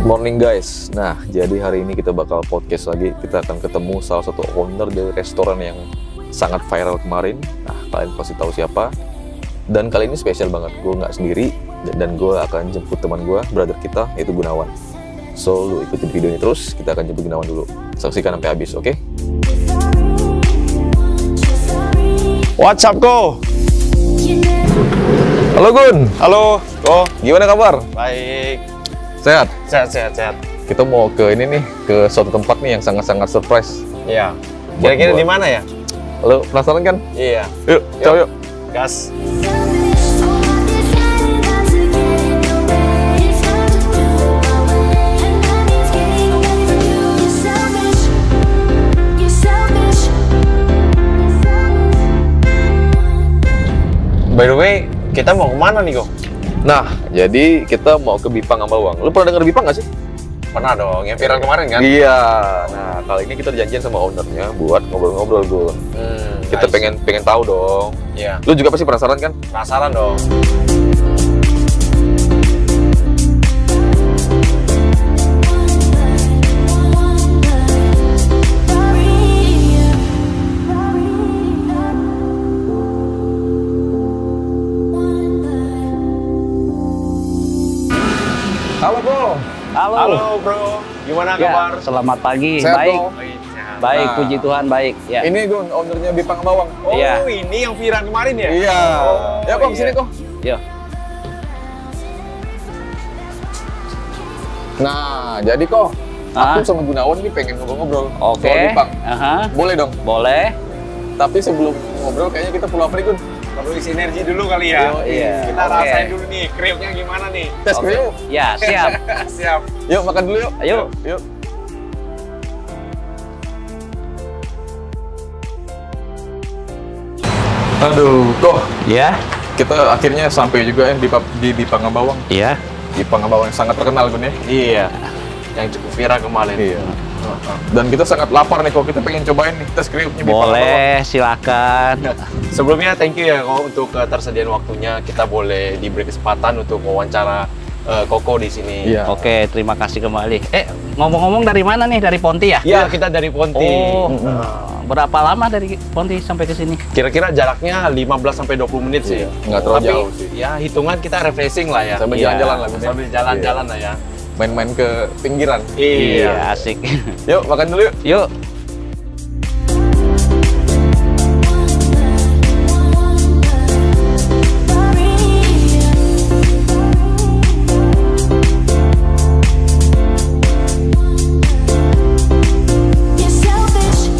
Good morning guys. Nah, jadi hari ini kita bakal podcast lagi. Kita akan ketemu salah satu owner dari restoran yang sangat viral kemarin. Nah, kalian pasti tahu siapa. Dan kali ini spesial banget. Gue nggak sendiri dan gue akan jemput teman gue, brother kita, yaitu Gunawan. So, lu ikutin video ini terus. Kita akan jemput Gunawan dulu. Saksikan sampai habis, oke? What's up, Ko? Halo Gun. Halo, Ko. Gimana kabar? Baik. Sehat? Sehat. Kita mau ke ini nih, ke suatu tempat nih yang sangat-sangat surprise. Iya. Kira-kira di mana ya? Lo penasaran kan? Iya. Yuk, coba yuk. Gas. By the way, kita mau kemana nih, Ko? Nah, jadi kita mau ke Bipang Ambawang. Lu pernah denger Bipang nggak sih? Pernah dong, yang viral kemarin kan? Iya. Nah, kali ini kita janjian sama ownernya buat ngobrol-ngobrol, Gun. Kita nice. pengen tahu dong. Iya. Lu juga pasti penasaran kan? Penasaran dong. Halo, Bro. Halo bro. Gimana ya, kabar? selamat pagi. Sehat, Baik, Bro? baik, Nah. puji Tuhan baik. Ya. Ini Gun, ownernya Bipang Ambawang. Oh, Iya. ini yang viral kemarin ya? Iya. Oh, Ya, kok iya. sini kok. Yo. Nah, jadi kok aku Ah. sama Gunawan ini pengen ngobrol-ngobrol Oke. soal Bipang. Aha. Boleh dong. Boleh. Tapi sebelum ngobrol kayaknya kita perlu apa nih, Gun? Perlu isi energi dulu kali ya? Iya. Kita Oke. rasain dulu nih, kriuknya gimana nih? Tes Oke. yuk. Ya, siap. Siap. Yuk makan dulu yuk. Ayo. Yuk. Aduh, kok Ya. kita akhirnya sampai juga ya di Bipang Ambawang. Iya. Bipang Ambawang yang sangat terkenal, Gun ya. Iya. Yang cukup viral kemarin. Iya. Dan kita sangat lapar nih kok, kita pengen cobain nih tes kriuknya Bipang Ambawang. Boleh, silakan. Sebelumnya thank you ya Ko untuk ketersediaan waktunya. Kita boleh diberi kesempatan untuk wawancara Koko di sini. Iya. Oke, terima kasih kembali. Ngomong-ngomong dari mana nih? Dari Ponti ya? Iya, kita dari Ponti. Oh, berapa lama dari Ponti sampai ke sini? Kira-kira jaraknya 15 sampai 20 menit sih. Iya, nggak terlalu Tapi, jauh sih. Ya, hitungan kita refreshing lah ya. Sambil Iya. jalan-jalan lah, Gun ya. Sambil jalan-jalan lah ya. Main-main ke pinggiran. Iya. asik. Yuk, makan dulu yuk. Yuk.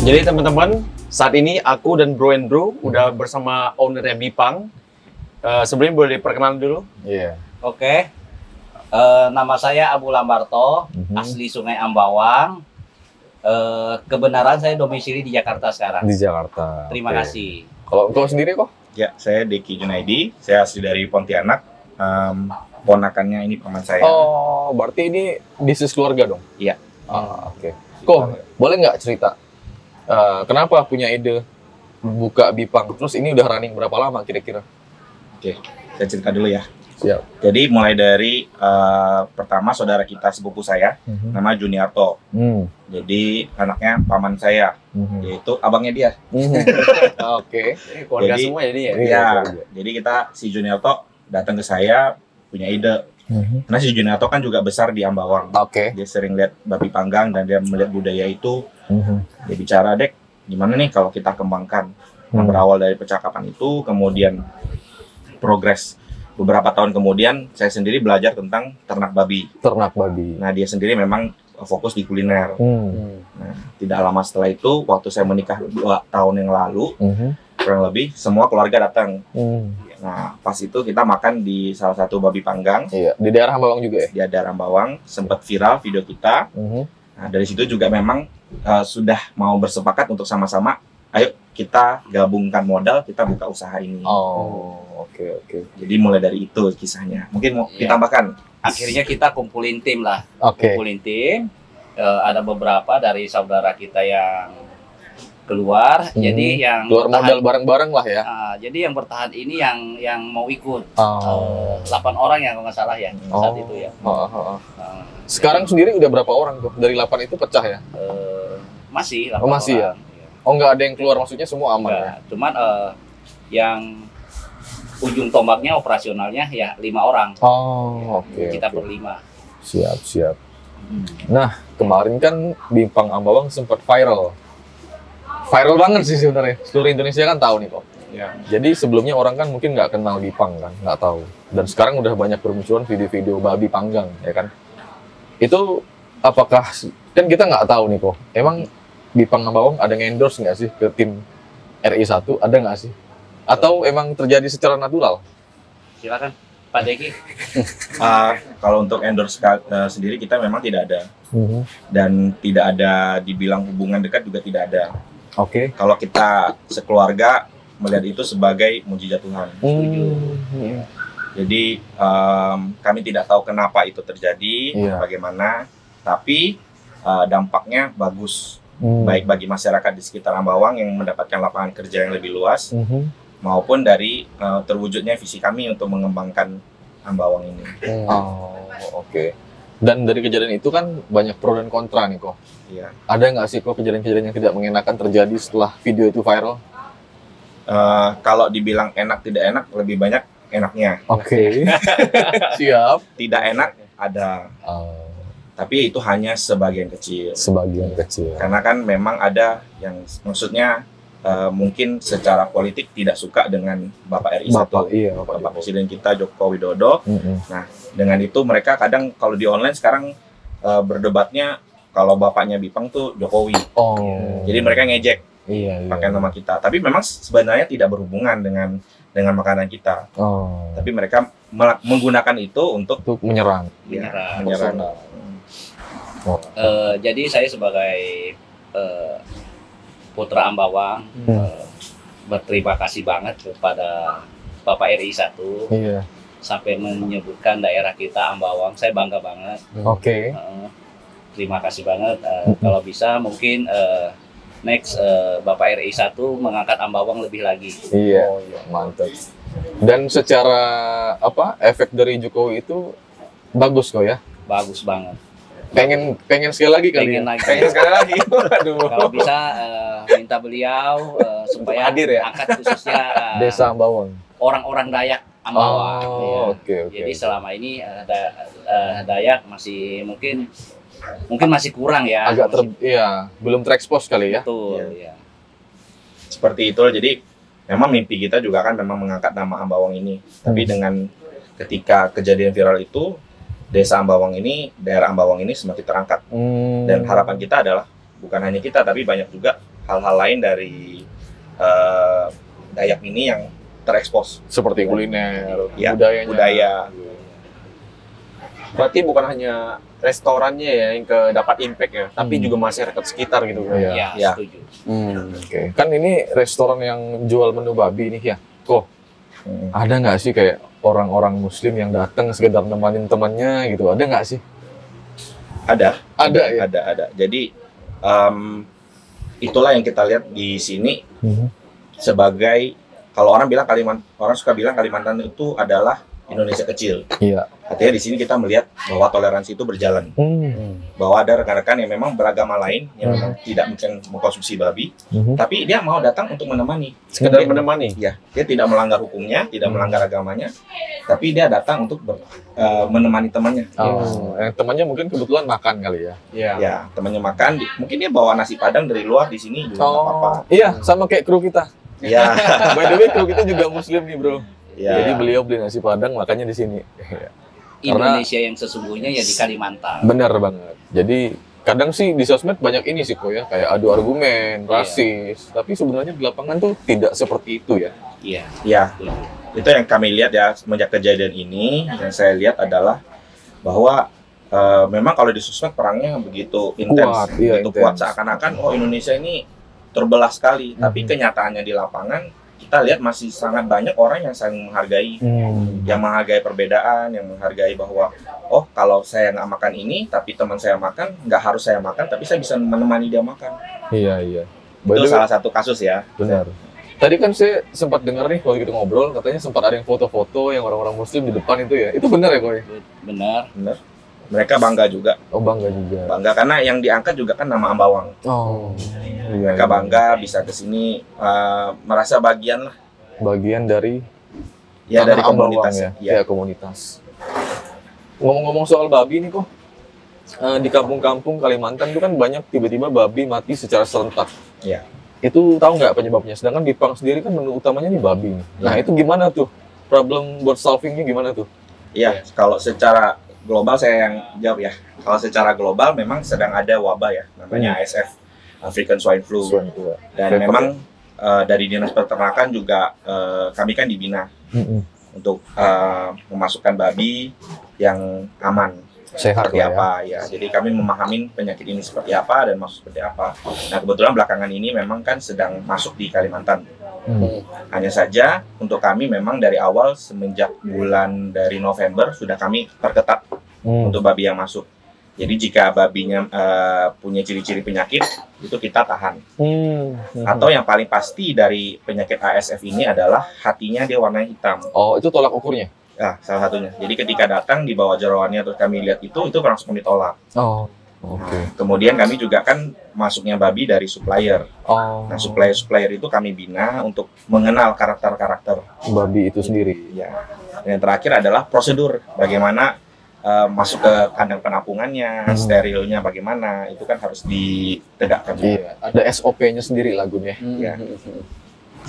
Jadi teman-teman, saat ini aku dan Bro Andrew udah bersama ownernya Bipang. Sebelumnya boleh diperkenalan dulu. Iya. Oke. Nama saya Abu Lambarto, asli Sungai Ambawang. Kebenaran saya domisili di Jakarta sekarang. Di Jakarta. Terima Oke. kasih. Kalau engkau sendiri kok? Ya, saya Deki Junaidi. Saya asli dari Pontianak. Ponakannya ini paman saya. Oh, berarti ini bisnis keluarga dong? Iya. Oke. Kok, boleh nggak cerita kenapa punya ide buka Bipang? Terus ini udah running berapa lama kira-kira? Oke, saya cerita dulu ya. Siap. Jadi mulai dari pertama saudara kita sepupu saya, nama Juniarto. Jadi anaknya paman saya, yaitu abangnya dia. Oke. Keluarga Jadi- semua jadi ya? Ya, jadi si Juniarto datang ke saya punya ide. Karena si Juniarto kan juga besar di Ambawang. Oke. Dia sering lihat babi panggang dan dia melihat budaya itu. Dia bicara, Dek, gimana nih kalau kita kembangkan? Nah, berawal dari percakapan itu, kemudian progres. Beberapa tahun kemudian, saya sendiri belajar tentang ternak babi. Ternak babi. Nah, dia sendiri memang fokus di kuliner. Nah, tidak lama setelah itu, waktu saya menikah 2 tahun yang lalu, kurang lebih, semua keluarga datang. Nah, pas itu kita makan di salah satu babi panggang, Iya. Di daerah Ambawang juga ya? di daerah Ambawang, sempat viral video kita. Nah, dari situ juga memang sudah mau bersepakat untuk sama-sama, ayo kita gabungkan modal, kita buka usaha ini. Oh, oke. Jadi mulai dari itu kisahnya. Mungkin mau Iya. ditambahkan? Akhirnya kita kumpulin tim lah. Oke. Kumpulin tim. Ada beberapa dari saudara kita yang keluar. Jadi yang keluar modal bertahan, bareng-bareng lah ya. jadi yang bertahan ini yang mau ikut. Oh. 8 orang ya kalau nggak salah ya saat itu ya. Sekarang sendiri udah berapa orang tuh? Dari 8 itu pecah ya? Masih 8 masih orang. Oh, nggak ada yang keluar, maksudnya semua aman ya? Enggak, cuman yang ujung tombaknya operasionalnya ya 5 orang. Oh, oke. Kita berlima. Siap. Nah, kemarin kan Bipang Ambawang sempat viral. Viral banget sih sebenarnya. Seluruh Indonesia kan tahu nih kok. Ya. Jadi sebelumnya orang kan mungkin nggak kenal Bipang kan, nggak tahu. Dan sekarang udah banyak bermunculan video-video babi panggang, ya kan? Itu apakah, kan kita nggak tahu nih kok. Emang Bipang Ambawang ada nge-endorse nggak sih ke tim RI1? Ada nggak sih? Atau emang terjadi secara natural? Silakan Pak Deki. Kalau untuk endorse sendiri kita memang tidak ada, dan tidak ada dibilang hubungan dekat juga tidak ada. Oke. Kalau kita sekeluarga melihat itu sebagai mujizat Tuhan. Jadi kami tidak tahu kenapa itu terjadi, bagaimana, tapi dampaknya bagus, baik bagi masyarakat di sekitar Ambawang yang mendapatkan lapangan kerja yang lebih luas, maupun dari terwujudnya visi kami untuk mengembangkan Ambawang ini. Oke. Dan dari kejadian itu kan banyak pro dan kontra nih kok. Iya. Ada nggak sih kok kejadian-kejadian yang tidak mengenakan terjadi setelah video itu viral? Kalau dibilang enak tidak enak, lebih banyak enaknya. Oke. Siap. Tidak enak ada, tapi itu hanya sebagian kecil. Sebagian kecil. Karena kan memang ada yang maksudnya mungkin secara politik tidak suka dengan Bapak RI1, Bapak Presiden kita Joko Widodo. Nah, dengan itu mereka kadang kalau di online sekarang berdebatnya kalau bapaknya Bipang tuh Jokowi. Jadi mereka ngejek pakai nama kita. Tapi memang sebenarnya tidak berhubungan dengan makanan kita. Tapi mereka menggunakan itu untuk menyerang. Menyerang. Jadi saya sebagai putra Ambawang berterima kasih banget kepada Bapak RI1 sampai menyebutkan daerah kita Ambawang. Saya bangga banget. Terima kasih banget. Kalau bisa mungkin next Bapak RI1 mengangkat Ambawang lebih lagi. Mantap. Dan secara efek dari Jokowi itu bagus kok ya? Bagus banget. Pengen sekali lagi kali. Pengen sekali lagi. Aduh. Kalau bisa minta beliau supaya hadir ya. Angkat khususnya Desa Ambawang. Orang-orang Dayak Ambawang. Jadi selama ini Dayak masih mungkin masih kurang ya. Agak belum terekspos kali ya. Betul, ya. Seperti itu. Jadi memang mimpi kita juga kan memang mengangkat nama Ambawang ini. Tapi dengan ketika kejadian viral itu, Desa Ambawang ini, daerah Ambawang ini semakin terangkat. Dan harapan kita adalah bukan hanya kita, tapi banyak juga hal-hal lain dari Dayak ini yang terekspos. Seperti kuliner, budaya. Berarti bukan hanya restorannya ya yang dapat impact ya, tapi juga masyarakat sekitar gitu. Ya, setuju. Kan ini restoran yang jual menu babi nih ya. Kok ada nggak sih kayak orang-orang Muslim yang datang sekedar nemanin temannya gitu? Ada nggak sih? Ada ya? Ada. Jadi itulah yang kita lihat di sini sebagai, kalau orang suka bilang Kalimantan itu adalah Indonesia kecil. Artinya di sini kita melihat bahwa toleransi itu berjalan. Bahwa ada rekan-rekan yang memang beragama lain yang memang tidak mungkin mengkonsumsi babi, tapi dia mau datang untuk menemani. Sekedar menemani. Ya, dia tidak melanggar hukumnya, tidak melanggar agamanya, tapi dia datang untuk menemani temannya. Temannya mungkin kebetulan makan kali ya. Ya, temannya makan. Mungkin dia bawa nasi Padang dari luar di sini juga nggak apa-apa. Iya, sama kayak kru kita. Iya. By the way, kru kita juga Muslim nih, bro. Ya. Jadi beliau beli nasi Padang makanya di sini. Indonesia yang sesungguhnya ya di Kalimantan. Benar banget. Jadi kadang sih di sosmed banyak ini sih kok ya, kayak adu argumen, rasis. Tapi sebenarnya di lapangan tuh tidak seperti itu ya. Iya. Itu yang kami lihat ya semenjak kejadian ini. Yang saya lihat adalah bahwa memang kalau di sosmed perangnya begitu intens, kuat seakan-akan Indonesia ini terbelah sekali. Tapi kenyataannya di lapangan kita lihat masih sangat banyak orang yang saling menghargai, yang menghargai perbedaan, yang menghargai bahwa kalau saya nggak makan ini, tapi teman saya makan, nggak harus saya makan, tapi saya bisa menemani dia makan. Iya. Itu salah satu kasus ya. Benar. Tadi kan saya sempat dengar nih kalau kita ngobrol, katanya sempat ada yang foto-foto yang orang-orang muslim di depan itu ya. Itu benar ya, Koy? Benar. Mereka bangga juga. Oh, bangga juga. Bangga karena yang diangkat juga kan nama Ambawang. Oh. Mereka bangga bisa ke sini, merasa bagian lah. Bagian dari dari komunitas ya. Ya, komunitas. Ngomong-ngomong soal babi nih kok. Di kampung-kampung Kalimantan itu kan banyak tiba-tiba babi mati secara serentak. Iya. Itu tahu nggak penyebabnya? Sedangkan di Pang sendiri kan menu utamanya nih babi. Nah, itu gimana tuh? Problem buat solvingnya gimana tuh? Iya, kalau secara global saya yang jawab ya. Kalau secara global memang sedang ada wabah ya, namanya ASF, African Swine Flu. Dan memang dari Dinas Peternakan juga kami kan dibina untuk memasukkan babi yang aman. Sehat seperti apa ya. Jadi kami memahami penyakit ini seperti apa dan masuk seperti apa. Nah, kebetulan belakangan ini memang kan sedang masuk di Kalimantan. Hanya saja untuk kami memang dari awal semenjak bulan dari November sudah kami perketat untuk babi yang masuk. Jadi jika babinya punya ciri-ciri penyakit itu kita tahan. Atau yang paling pasti dari penyakit ASF ini adalah hatinya dia warnanya hitam. Oh, itu tolak ukurnya? Ya, salah satunya. Jadi ketika datang dibawa jeroannya terus kami lihat itu langsung ditolak. Oh, oke. Kemudian kami juga kan masuknya babi dari supplier. Oh. Nah, supplier itu kami bina untuk mengenal karakter-karakter babi itu sendiri. Ya. Dan yang terakhir adalah prosedur bagaimana masuk ke kandang penampungannya, sterilnya bagaimana, itu kan harus ditegakkan. Iya, ada SOP-nya sendiri lah Gun ya. Ya.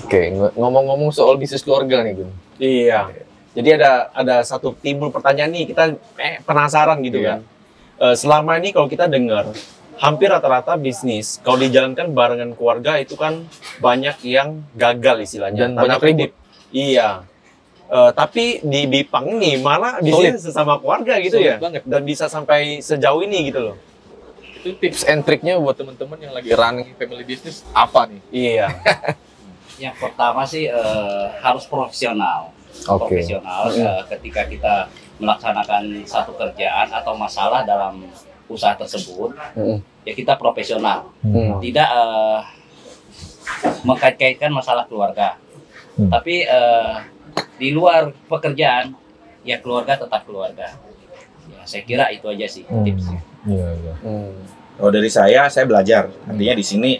Oke, ngomong-ngomong soal bisnis keluarga nih Gun. Iya. Jadi ada satu timbul pertanyaan nih, kita penasaran gitu kan. Selama ini kalau kita dengar, hampir rata-rata bisnis kalau dijalankan barengan keluarga itu kan banyak yang gagal istilahnya. Dan banyak ribut. Iya. Tapi di Bipang nih malah bisnis sesama keluarga gitu ya. Banget. Dan bisa sampai sejauh ini gitu loh. Itu tips and triknya buat teman-teman yang lagi running family business apa nih? Iya. Yang pertama sih harus profesional. Profesional ketika kita melaksanakan satu kerjaan atau masalah dalam usaha tersebut, ya kita profesional. Tidak mengkait-kaitkan masalah keluarga. Tapi di luar pekerjaan, ya keluarga tetap keluarga. Ya, saya kira itu aja sih tipsnya. Kalau dari saya belajar. Artinya di sini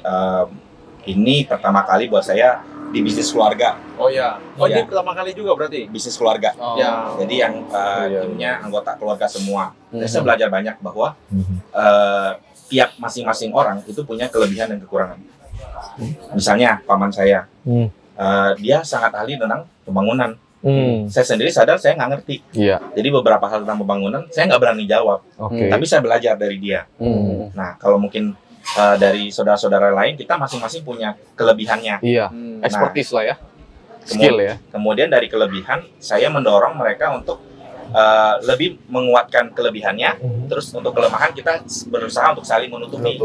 ini pertama kali buat saya di bisnis keluarga. Oh ya. Oh ini pertama kali juga berarti? Bisnis keluarga. Oh. Ya. Jadi yang timnya anggota keluarga semua. Jadi saya belajar banyak bahwa tiap masing-masing orang itu punya kelebihan dan kekurangan. Misalnya paman saya, dia sangat ahli tentang pembangunan. Saya sendiri sadar saya nggak ngerti. Jadi beberapa hal tentang pembangunan saya nggak berani jawab. Tapi saya belajar dari dia. Nah, kalau mungkin dari saudara-saudara lain kita masing-masing punya kelebihannya. Expertise lah ya. Skill ya. Kemudian dari kelebihan saya mendorong mereka untuk lebih menguatkan kelebihannya. Terus untuk kelemahan kita berusaha untuk saling menutupi.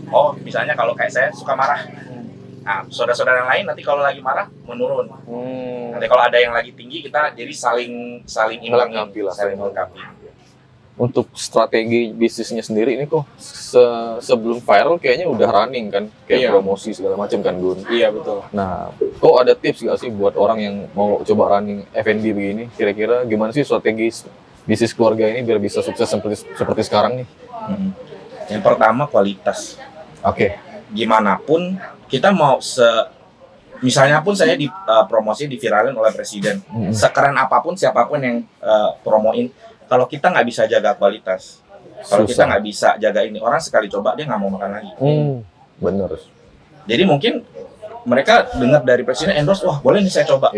Oh, misalnya kalau kayak saya suka marah. Nah, saudara-saudara yang lain nanti kalau lagi marah menurun. Nanti kalau ada yang lagi tinggi kita jadi saling imbangin, saling melengkapi. Untuk strategi bisnisnya sendiri ini kok sebelum viral kayaknya udah running kan, kayak promosi segala macam kan Gun. Iya betul. Nah, kok ada tips gak sih buat orang yang mau coba running F&B begini? Kira-kira gimana sih strategi bisnis keluarga ini biar bisa sukses seperti sekarang nih? Yang pertama kualitas. Gimana pun kita mau misalnya pun saya di promosi diviralin oleh presiden, sekeren apapun siapapun yang promoin, kalau kita nggak bisa jaga kualitas, kalau kita nggak bisa jaga ini, orang sekali coba dia nggak mau makan lagi. Bener. Jadi mungkin mereka dengar dari presiden endorse, wah boleh nih saya coba.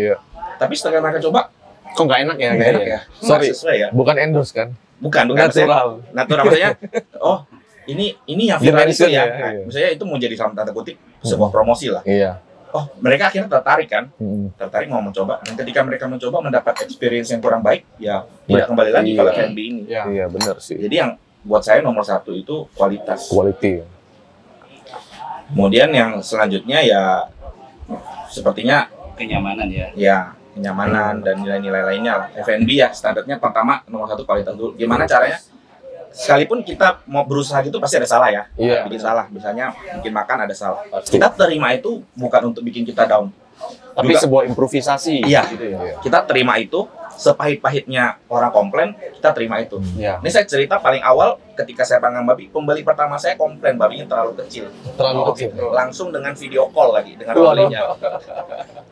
Tapi setelah mereka coba, kok nggak enak ya? Nggak enak ya. Sorry, sesuai ya. Bukan endorse kan? Bukan. Natural. Natural maksudnya. Oh, ini yang viral itu ya. Misalnya itu mau jadi salah tanda kutip sebuah promosi lah. Oh, mereka akhirnya tertarik kan? Tertarik mau mencoba. Dan ketika mereka mencoba mendapat experience yang kurang baik, ya tidak kembali lagi kalau F&B ini. Iya, benar sih. Jadi yang buat saya nomor satu itu kualitas. Quality. Kemudian yang selanjutnya ya sepertinya Kenyamanan ya. Ya, kenyamanan dan nilai-nilai lainnya lah. F&B ya standarnya pertama nomor satu kualitas dulu. Gimana caranya sekalipun kita mau berusaha gitu pasti ada salah ya. Iya. Bikin salah, misalnya bikin makan ada salah. Kita terima itu bukan untuk bikin kita down. Tapi Juga- sebuah improvisasi. Iya. Gitu ya. Kita terima itu, sepahit-pahitnya orang komplain, kita terima itu. Iya. Ini saya cerita paling awal ketika saya panggang babi, pembeli pertama saya komplain babinya terlalu kecil. Terlalu kecil. Langsung dengan video call lagi dengan Waduh. pembelinya.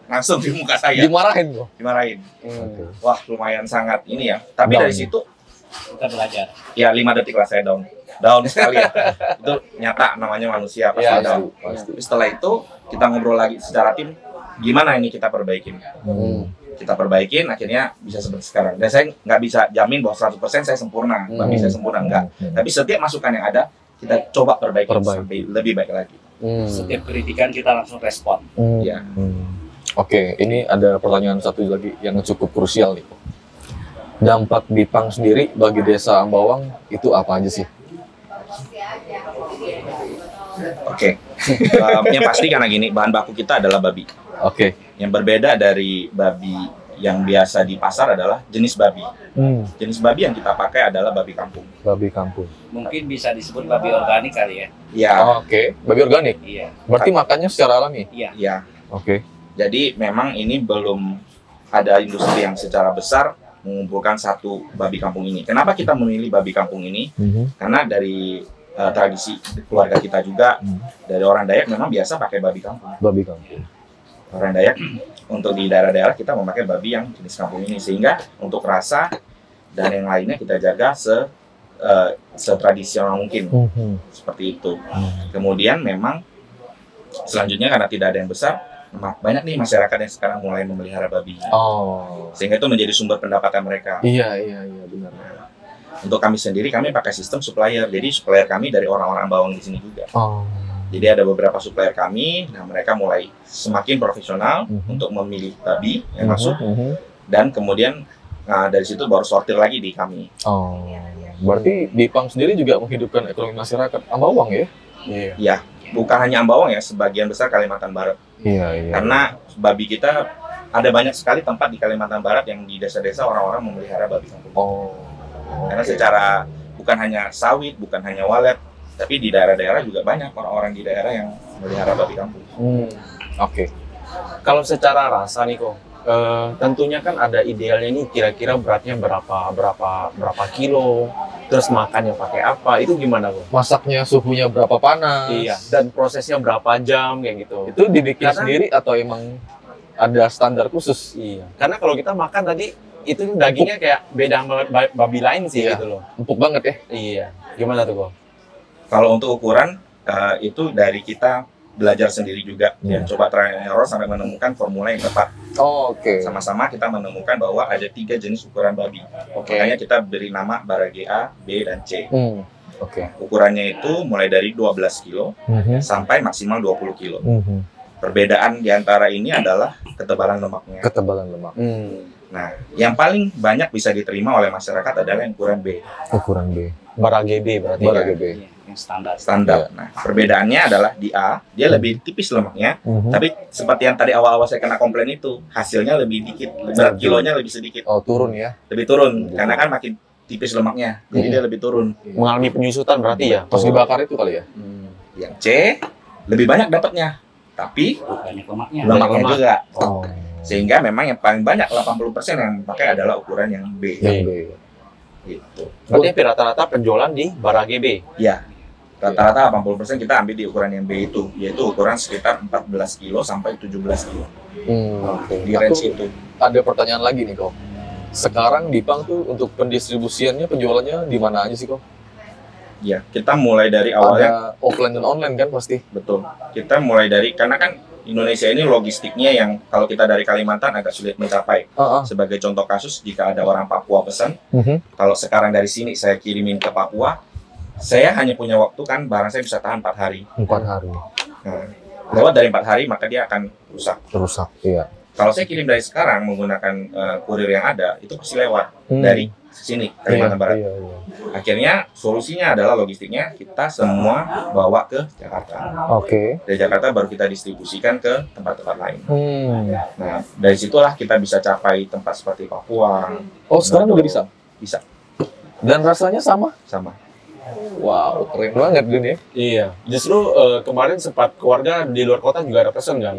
Langsung di muka saya Dimarahin kok. dimarahin. Hmm. Wah, lumayan sangat ini ya. Tapi Down. dari situ Kita belajar. ya 5 detik lah saya down. Down sekali ya. Itu nyata namanya manusia pasti Iya, down. pasti. Tapi setelah itu kita ngobrol lagi secara tim, gimana ini kita perbaikin. Kita perbaikin akhirnya bisa seperti sekarang. Dan saya nggak bisa jamin bahwa 100% saya sempurna, babi saya sempurna enggak. Tapi setiap masukan yang ada kita coba perbaiki sampai lebih baik lagi. Setiap kritikan kita langsung respon. Ya. Oke, ini ada pertanyaan satu lagi yang cukup krusial nih. Dampak Dipang sendiri bagi desa Ambawang itu apa aja sih? Oke. Yang pasti karena gini, bahan baku kita adalah babi. Oke. Yang berbeda dari babi yang biasa di pasar adalah jenis babi. Jenis babi yang kita pakai adalah babi kampung. Babi kampung. Mungkin bisa disebut babi organik kali ya. Ya, Oke, babi organik. Iya. Berarti makannya secara alami. Iya. ya. Oke. Jadi memang ini belum ada industri yang secara besar mengumpulkan satu babi kampung ini. Kenapa kita memilih babi kampung ini? Karena dari tradisi keluarga kita juga, dari orang Dayak memang biasa pakai babi kampung. Babi kampung. Orang Dayak untuk di daerah-daerah kita memakai babi yang jenis kampung ini, sehingga untuk rasa dan yang lainnya kita jaga setradisional mungkin, seperti itu. Kemudian memang selanjutnya karena tidak ada yang besar, banyak nih masyarakat yang sekarang mulai memelihara babi, Oh. sehingga itu menjadi sumber pendapatan mereka. Iya, benar. Untuk kami sendiri, kami pakai sistem supplier, jadi supplier kami dari orang-orang Bawang di sini juga. Oh. Jadi ada beberapa supplier kami, nah mereka mulai semakin profesional untuk memilih babi yang masuk, dan kemudian dari situ baru sortir lagi di kami. Oh. Berarti Dipang sendiri juga menghidupkan ekonomi masyarakat Ambawang ya? Iya. Ya, bukan hanya Ambawang ya, sebagian besar Kalimantan Barat. Iya. Karena babi kita ada banyak sekali tempat di Kalimantan Barat yang di desa-desa orang-orang memelihara babi kampung. Oh. Karena secara bukan hanya sawit, bukan hanya walet, tapi di daerah-daerah juga banyak orang-orang di daerah yang memelihara babi kampung. Oke. Kalau secara rasa nih kok, tentunya kan ada idealnya nih kira-kira beratnya berapa kilo, terus makannya pakai apa, itu gimana kok? Masaknya suhunya berapa panas? Iya. Dan prosesnya berapa jam kayak gitu. Itu dibikin Karena- sendiri atau emang ada standar khusus? Iya. Karena kalau kita makan tadi itu dagingnya kayak beda sama babi lain sih Iya. gitu loh. Empuk banget ya? Iya. Gimana tuh kok? Kalau untuk ukuran itu dari kita belajar sendiri juga, ya coba trial and error sampai menemukan formula yang tepat. Oh, oke. Sama-sama kita menemukan bahwa ada 3 jenis ukuran babi. Makanya kita beri nama Barage A, B, dan C. Oke. Ukurannya itu mulai dari 12 kilo sampai maksimal 20 kilo. Mhm. Perbedaan di antara ini adalah ketebalan lemaknya. Ketebalan lemak. Nah, yang paling banyak bisa diterima oleh masyarakat adalah yang ukuran B, Ukuran B. Barage B berarti. Barage B. Iya, yang standar. standar. Nah, perbedaannya adalah di A, dia lebih tipis lemaknya, tapi seperti yang tadi awal-awal saya kena komplain itu, hasilnya lebih dikit, berat kilonya lebih sedikit, Oh, turun ya? lebih turun, karena kan makin tipis lemaknya, jadi dia lebih turun. Mengalami penyusutan berarti ya. Pas dibakar itu kali ya? Yang C, lebih banyak dapatnya, tapi Banyak lemaknya. lemaknya lemak. juga. Oh. Sehingga memang yang paling banyak 80% yang pakai adalah ukuran yang B. Yang B. Gitu. Berarti rata-rata penjualan di Barage B. Ya, rata-rata 80% kita ambil di ukuran yang B itu, yaitu ukuran sekitar 14 kilo sampai 17 kilo. Oke. Di range itu. Ada pertanyaan lagi nih kok. Sekarang Dipang tuh untuk pendistribusiannya, penjualannya di mana aja sih kok? Ya, kita mulai dari awalnya, Ada offline dan online kan pasti? betul. Kita mulai dari, karena kan Indonesia ini logistiknya yang kalau kita dari Kalimantan agak sulit mencapai. Sebagai contoh kasus, jika ada orang Papua pesan, kalau sekarang dari sini saya kirimin ke Papua, saya hanya punya waktu kan, barang saya bisa tahan 4 hari. 4 hari. Nah, lewat dari 4 hari, maka dia akan rusak. Rusak, iya. Kalau saya kirim dari sekarang menggunakan kurir yang ada, itu pasti lewat dari sini, Kalimantan Barat. Iya. Akhirnya solusinya adalah logistiknya kita semua bawa ke Jakarta. Oke. Dari Jakarta baru kita distribusikan ke tempat-tempat lain. Hmm. Nah, dari situlah kita bisa capai tempat seperti Papua. Oh, sekarang udah bisa? Bisa, Dan rasanya sama? sama. Wow, keren banget Gun ya. Iya. Justru kemarin sempat keluarga di luar kota juga ada pesen kan.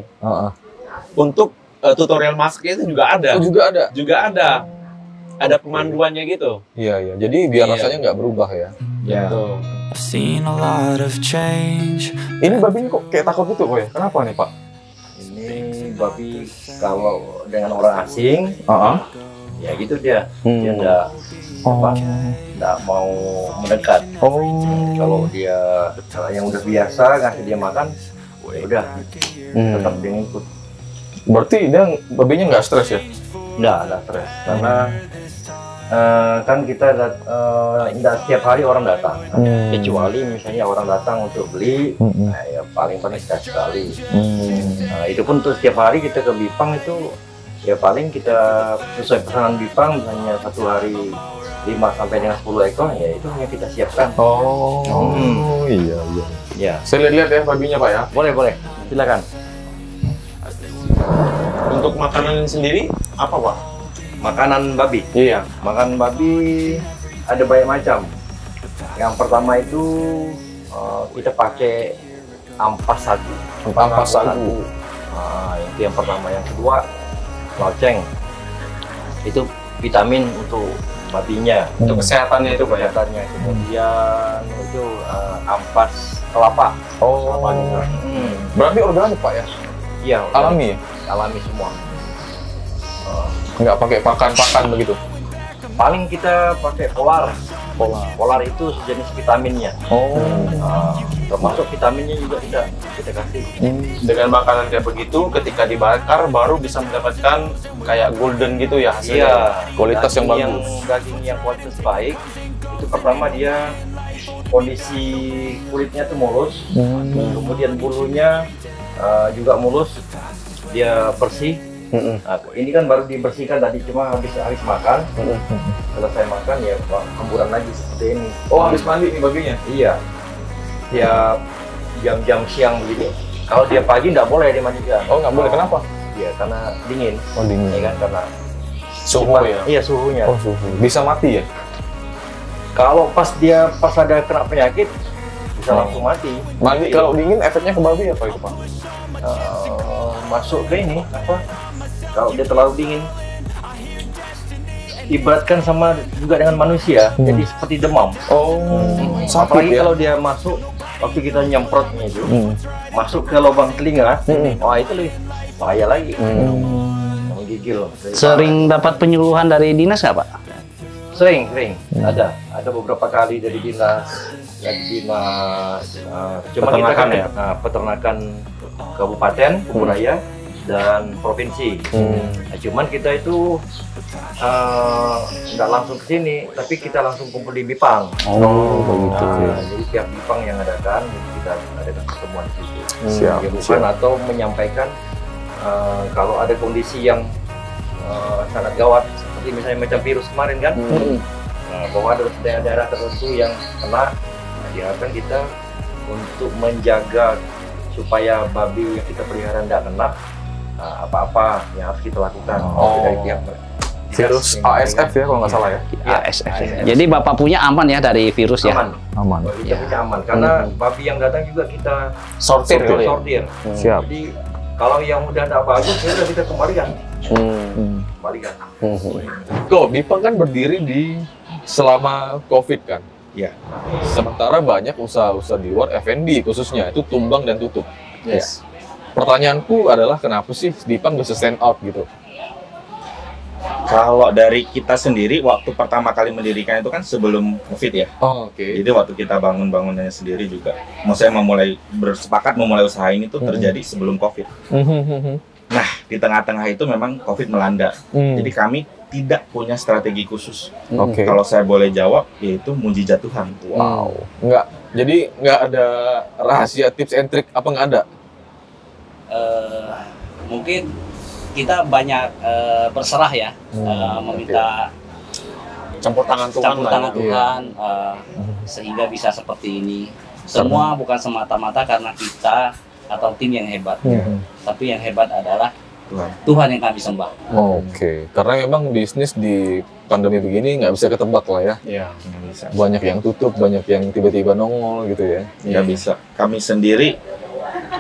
Untuk tutorial masaknya itu juga ada. Oh, juga ada. Juga ada. Ada pemanduannya gitu. Iya, iya. Jadi biar Iya. rasanya nggak berubah ya. Ya. Tuh. I've seen a lot of change. Ini babinya kok kayak takut gitu kok ya? Kenapa nih Pak? Ini babi kalau dengan orang asing, ya gitu dia. Dia enggak mau mendekat. Kalau dia yang udah biasa ngasih dia makan, ya udah tetap dia ngikut. Berarti dia babinya nggak stres ya? Enggak stres karena kan kita enggak setiap hari orang datang. Kecuali misalnya orang datang untuk beli, nah, ya paling sekali. Nah, itu pun untuk setiap hari kita ke Bipang itu ya paling kita sesuai pesanan Bipang, misalnya satu hari 5 sampai dengan 10 ekor, ya itu hanya kita siapkan. Iya. Ya, Saya lihat ya babinya Pak ya. boleh, silakan. Untuk makanan sendiri apa Pak? Makanan babi. Iya. Makan babi ada banyak macam. Yang pertama itu kita pakai ampas sagu. Ampas sagu. Nah, itu yang pertama. Yang kedua loceng. Itu vitamin untuk babinya. Untuk kesehatannya itu Pak ya. Kesehatannya. Kemudian itu ampas kelapa. Kelapa juga. Berarti organik Pak ya? Iya. Alami ya? Alami semua. Nggak pakai pakan begitu? Paling kita pakai polar. Polar itu sejenis vitaminnya. Termasuk vitaminnya juga kita kasih. Dengan makanan kayak begitu, ketika dibakar baru bisa mendapatkan kayak golden gitu ya hasilnya. Iya. Kualitas yang bagus. Daging yang kualitas baik itu pertama dia kondisi kulitnya tuh mulus, kemudian bulunya juga mulus, dia bersih. Nah, ini kan baru dibersihkan tadi, cuma habis makan. Selesai makan ya hamburan lagi seperti ini. Oh, habis mandi nih babinya? Iya. Tiap jam-jam siang begini. Kalau dia pagi nggak boleh dimandikan. Oh, nggak boleh. Kenapa? Iya, karena dingin. Oh, dingin. Ya kan, karena Suhu ya? Iya, suhunya. Oh, suhu. Bisa mati ya? Kalau pas ada kena penyakit bisa langsung mati. Mandi kalau dingin efeknya ke babi apa itu Pak? Masuk ke ini apa? Kalau dia terlalu dingin, ibaratkan sama juga dengan manusia, jadi seperti demam. Sakit Apalagi ya? kalau dia masuk waktu kita nyemprotnya itu, masuk ke lubang telinga, wah itu lebih bahaya lagi. Menggigil. Sering dapat penyuluhan dari dinas nggak Pak? Sering. Ada beberapa kali dari dinas, cuma kita kan peternakan kabupaten, Kuburaya dan provinsi. Nah, cuman kita itu nggak langsung ke sini, tapi kita langsung kumpul di Bipang. Begitu. Jadi pihak Bipang yang adakan, jadi kita adakan pertemuan di situ. Siap. Atau menyampaikan kalau ada kondisi yang sangat gawat, seperti misalnya macam virus kemarin kan, bahwa ada daerah-daerah tertentu yang kena, diharapkan kita untuk menjaga supaya babi yang kita pelihara tidak kena apa-apa yang harus kita lakukan dari pihak Virus ASF ya kalau nggak salah ya? ASF. Jadi Bapak punya aman ya dari virus ya? Aman. Kita punya aman karena babi yang datang juga kita Sortir kali ya? sortir. Siap. Jadi kalau yang udah tidak bagus ya udah kita kembalikan. Kok Bipang kan berdiri di selama COVID kan? Iya. Sementara banyak usaha-usaha di luar F&B khususnya itu tumbang dan tutup. Yes. Pertanyaanku adalah kenapa sih Bipang bisa stand out gitu? Kalau dari kita sendiri, waktu pertama kali mendirikan itu kan sebelum COVID ya. Oke. Jadi waktu kita bangunannya sendiri juga, maksudnya bersepakat memulai usaha ini tuh terjadi sebelum COVID. Nah, di tengah-tengah itu memang COVID melanda. Jadi kami tidak punya strategi khusus. Oke. Kalau saya boleh jawab, yaitu mujizat Tuhan. Wow. Jadi nggak ada rahasia tips and trick apa nggak ada? Mungkin kita banyak berserah ya, meminta Campur tangan Tuhan lah ya. Tuhan, sehingga bisa seperti ini. Semua bukan semata-mata karena kita atau tim yang hebat, tapi yang hebat adalah Tuhan yang kami sembah. Oke. Karena memang bisnis di pandemi begini nggak bisa ketebak lah ya. Iya. Nggak bisa. Banyak yang tutup, banyak yang tiba-tiba nongol gitu ya. Nggak bisa. Kami sendiri,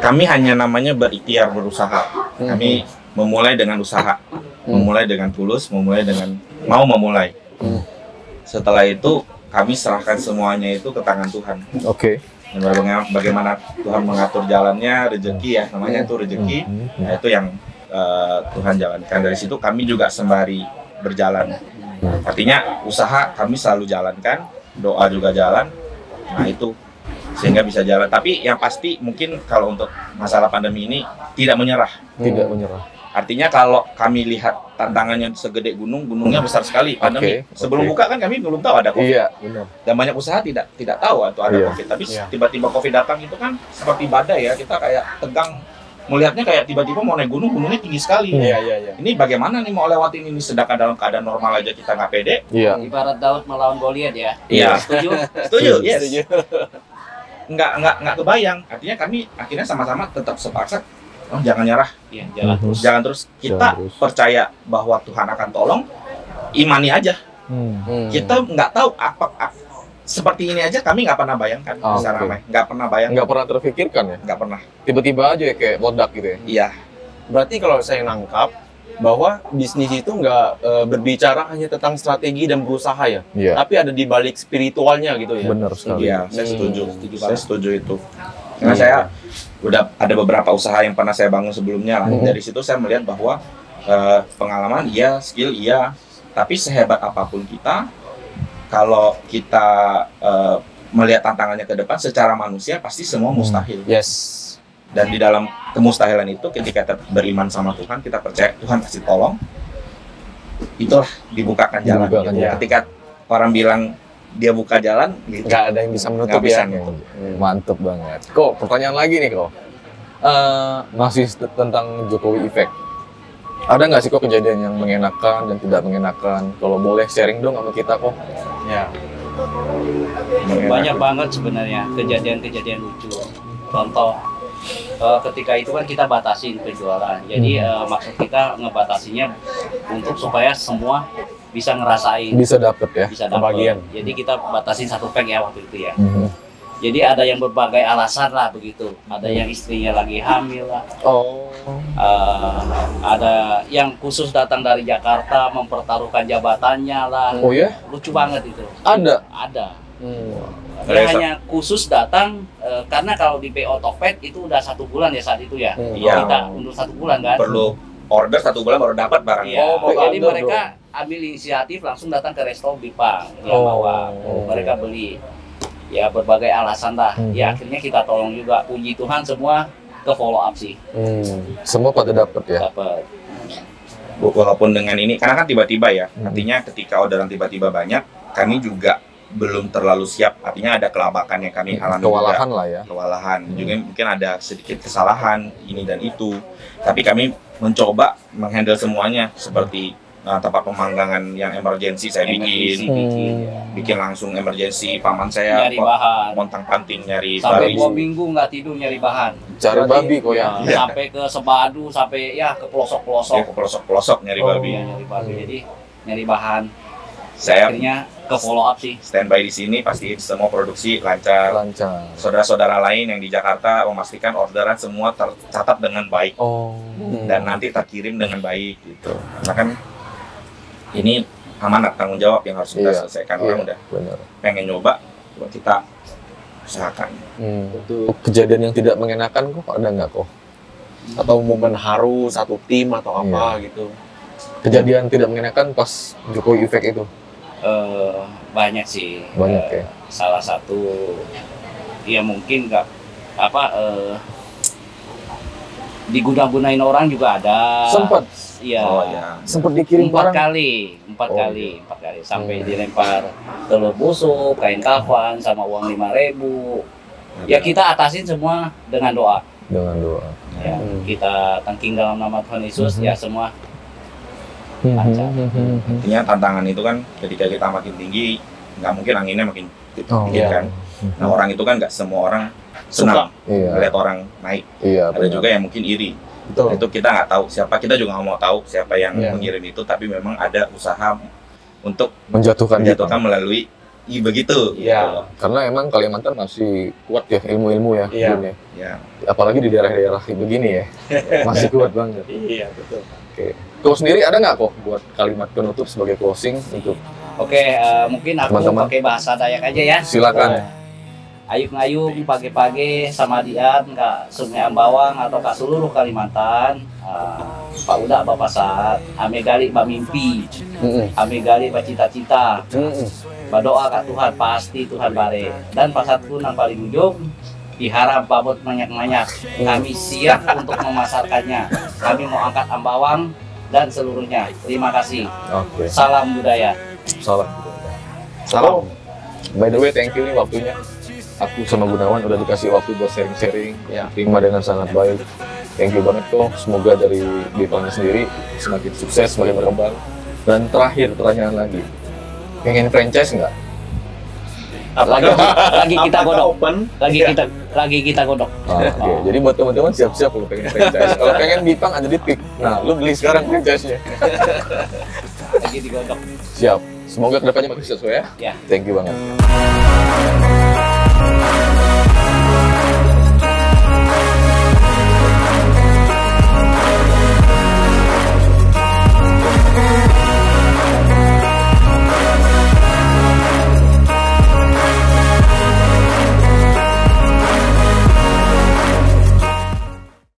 kami hanya namanya berikhtiar berusaha. Kami memulai dengan usaha, memulai dengan tulus, memulai dengan mau memulai. Setelah itu kami serahkan semuanya itu ke tangan Tuhan. Oke. Dan bagaimana Tuhan mengatur jalannya, rezeki ya namanya itu rezeki. Nah, itu yang Tuhan jalankan. Dari situ kami juga sembari berjalan. Artinya usaha kami selalu jalankan, doa juga jalan. Nah itu sehingga bisa jalan. Tapi yang pasti mungkin kalau untuk masalah pandemi ini tidak menyerah. Tidak menyerah. Artinya kalau kami lihat tantangannya segede gunung, gunungnya besar sekali pandemi. Sebelum buka kan kami belum tahu ada COVID. Iya, benar. Dan banyak usaha tidak tahu atau ada Iya. COVID. Tapi tiba-tiba COVID datang itu kan seperti badai ya. Kita kayak tegang. Melihatnya kayak tiba-tiba mau naik gunung, gunungnya tinggi sekali. Iya. Ini bagaimana nih mau lewatin ini, sedangkan dalam keadaan normal aja kita nggak pede. Iya. Ibarat Daud melawan Goliat ya. Iya. Setuju? Setuju, yes. Nggak kebayang. Artinya kami akhirnya sama-sama tetap sepakat, oh jangan nyerah, Iya, jalan terus. jangan terus. Kita Jalan terus. percaya bahwa Tuhan akan tolong, imani aja. Kita nggak tahu apa seperti ini aja kami nggak pernah bayangkan Oh, bisa oke. ramai, nggak pernah bayangkan, Nggak pernah terfikirkan ya? nggak pernah. Tiba-tiba aja kayak meledak gitu ya? Iya, Berarti kalau saya nangkap bahwa bisnis itu nggak berbicara hanya tentang strategi dan berusaha ya, Iya. tapi ada di balik spiritualnya gitu ya. Benar sekali. iya, saya setuju. Setuju Saya banget. setuju itu. Karena saya udah ada beberapa usaha yang pernah saya bangun sebelumnya lah. Dari situ saya melihat bahwa pengalaman iya, skill iya, tapi sehebat apapun kita, kalau kita melihat tantangannya ke depan secara manusia pasti semua mustahil. Yes. Dan di dalam kemustahilan itu ketika kita beriman sama Tuhan, kita percaya Tuhan kasih tolong, itulah dibukakan jalan. Dibukakan gitu. jalan. Ketika orang bilang dia buka jalan, gitu. Nggak ada yang bisa menutup Nggak bisa ya. nutup. Mantep banget. Kok pertanyaan lagi nih kok. Masih tentang Jokowi Effect. Ada nggak sih kok kejadian yang mengenakan dan tidak mengenakan? Kalau boleh sharing dong sama kita kok. Ya. Banyak banget sebenarnya kejadian-kejadian lucu. Contoh, ketika itu kan kita batasin penjualan. Jadi maksud kita ngebatasinya untuk supaya semua bisa ngerasain, Bisa dapet ya? bisa dapat. Kebagian. Jadi kita batasin 1 pack ya waktu itu ya. Jadi ada yang berbagai alasan lah begitu. Ada yang istrinya lagi hamil lah. Oh. Ada yang khusus datang dari Jakarta mempertaruhkan jabatannya lah. Oh ya? Lucu banget itu. Ada? Ada. Ada Dia yang hanya khusus datang karena kalau di PO Tokped itu udah 1 bulan ya saat itu ya. Iya. Kita untuk 1 bulan kan. Perlu order 1 bulan baru dapat barang. Iya. Oh, Jadi ada mereka ambil inisiatif langsung datang ke resto Bipang yang bawa. Mereka beli. Ya berbagai alasan lah. Ya akhirnya kita tolong juga. Puji Tuhan semua ke follow up sih. Semua pada dapet ya? Dapat. Walaupun dengan ini, karena kan tiba-tiba ya, artinya ketika orderan tiba-tiba banyak, kami juga belum terlalu siap. Artinya ada kelabakan yang kami alami Kewalahan juga. lah ya? Kewalahan. Juga mungkin ada sedikit kesalahan ini dan itu. Tapi kami mencoba menghandle semuanya seperti tempat pemanggangan yang emergency saya Emergency bikin, ya. bikin langsung emergency. Paman saya Nyari bahan. montang panting nyari Sampai babi. 2 minggu nggak tidur nyari bahan. Cari babi kok ya? Nah, sampai ke Sebadu, sampai ya ke pelosok-pelosok. Ya, ke pelosok-pelosok nyari babi. Iya, nyari babi. Jadi nyari bahan. Saya Akhirnya ke follow up sih. standby di sini, pasti semua produksi lancar. Lancar. Saudara-saudara lain yang di Jakarta memastikan orderan semua tercatat dengan baik Oh. dan nanti terkirim dengan baik gitu. Karena kan ini amanat tanggung jawab yang harus kita Iya, selesaikan. iya, Orang udah benar. pengen nyoba, coba kita usahakan. Untuk kejadian yang tidak mengenakan kok ada nggak kok? Atau momen haru satu tim atau apa gitu. Kejadian tidak mengenakan pas Jokowi Effect itu? Banyak sih. Banyak ya? Salah satu ya mungkin nggak apa diguna-gunain orang juga ada. Sempat? Iya. Oh ya. Sempat dikirim 4 barang? kali sampai dilempar telur busuk, kain kafan sama uang 5.000. Ya kita atasin semua dengan doa. Dengan doa. Ya, kita thanking dalam nama Tuhan Yesus ya semua lancar. Artinya tantangan itu kan ketika kita makin tinggi, nggak mungkin anginnya makin Oh, tinggi iya. kan. Nah orang itu kan nggak semua orang senang Iya. melihat orang naik. Iya. Ada juga yang mungkin iri. Betul. Itu kita nggak tahu siapa, kita juga nggak mau tahu siapa yang Iya. mengirim itu, tapi memang ada usaha untuk menjatuhkan melalui begitu. Iya. Karena emang Kalimantan masih kuat ya ilmu-ilmu ya. Iya. Ya. Apalagi di daerah-daerah begini ya, masih kuat banget. Iya, betul. Oke. Kau sendiri ada nggak kok buat kalimat penutup sebagai closing untuk Oke, mungkin aku Teman-teman. pakai bahasa Dayak aja ya. silakan. Ayung-ayung pagi-pagi sama dian Kak Sungai Ambawang atau Kak seluruh Kalimantan. Pak Uda Bapak Saat, ame gali mimpi, ame gali cita-cita. Berdoa Kak Tuhan, pasti Tuhan bare. Dan pasatku nang paling ujung diharap babot banyak-banyak. Kami siap untuk memasarkannya. Kami mau angkat Ambawang dan seluruhnya. Terima kasih. Oke. Salam budaya. Salam. Salam. By the way, thank you nih waktunya. Aku sama Gunawan udah dikasih waktu buat sharing-sharing. Ya. Terima dengan sangat baik. Thank you banget kok. Semoga dari Bipangnya sendiri semakin sukses, semakin berkembang. Dan terakhir pertanyaan lagi, pengen franchise nggak? Lagi kita godok. Open. Lagi kita godok. Oke. Jadi buat teman-teman siap-siap kalau pengen franchise. Kalau pengen Bipang ada di Pik. Nah, lu beli sekarang franchise-nya. Lagi digodok. Siap. Semoga kedepannya makin sukses ya. Ya. Thank you banget.